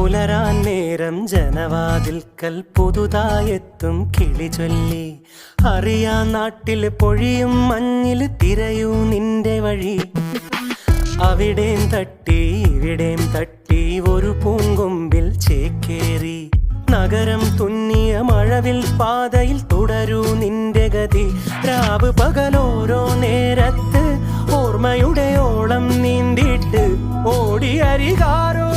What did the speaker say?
പുലരാൻ നേരം ജനവാതിൽക്കൽ പുതുതായെത്തും കിളി ചൊല്ലി. അറിയാ നാട്ടിൽ പൊഴിയും മഞ്ഞിൽ തിരയൂ നിന്റെ വഴി. അവിടേം തട്ടി ഇവിടേം തട്ടി ഒരു പൂങ്കൊമ്പിൽ ചേക്കേറി. നഗരം തുന്നിയ മഴവിൽ പാതയിൽ തുടരൂ നിന്റെ ഗതി. രാവ് പകലോരോ നേരത്ത് ഓർമ്മയുടെ ഓളം നീന്തിട്ട് ഓടി അരികാരോ